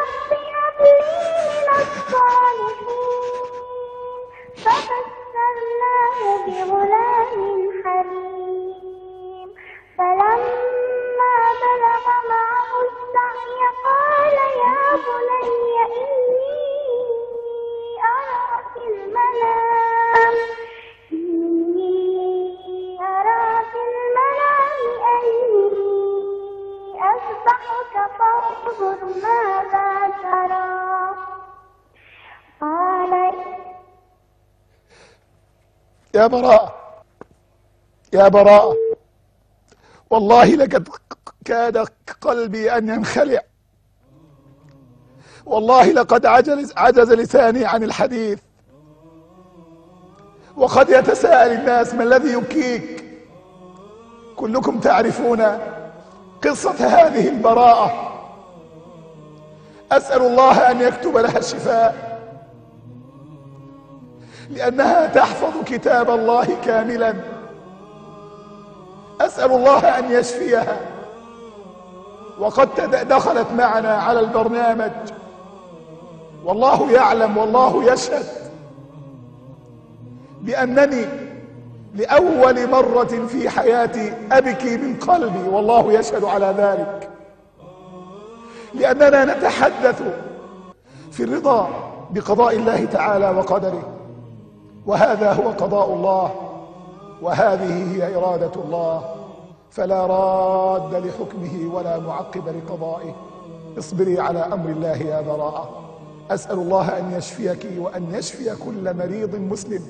رب هب لي من الصالحين فبشرناه بغلام حليم فلما بلغ معه السعي قال يا بني إني أرى في المنام أني أذبحك فانظر ماذا ترى قال يا براءة يا براءة، والله لقد كاد قلبي أن ينخلع، والله لقد عجز لساني عن الحديث. وقد يتساءل الناس ما الذي يبكيك؟ كلكم تعرفون قصة هذه البراءة. أسأل الله أن يكتب لها الشفاء، لأنها تحفظ كتاب الله كاملا. أسأل الله أن يشفيها. وقد دخلت معنا على البرنامج، والله يعلم والله يشهد بأنني لأول مرة في حياتي أبكي من قلبي، والله يشهد على ذلك، لأننا نتحدث في الرضا بقضاء الله تعالى وقدره، وهذا هو قضاء الله، وهذه هي إرادة الله، فلا راد لحكمه ولا معقب لقضائه. اصبري على أمر الله يا براءة. أسأل الله أن يشفيك وأن يشفي كل مريض مسلم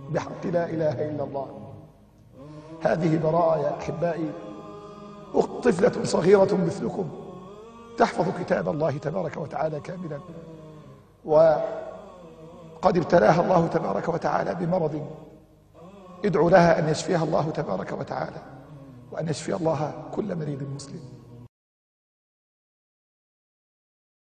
بحق لا إله إلا الله. هذه براءة يا أحبائي، طفلة صغيرة مثلكم تحفظ كتاب الله تبارك وتعالى كاملا، وقد ابتلاها الله تبارك وتعالى بمرض. ادعو لها أن يشفيها الله تبارك وتعالى، وأن يشفي الله كل مريض مسلم.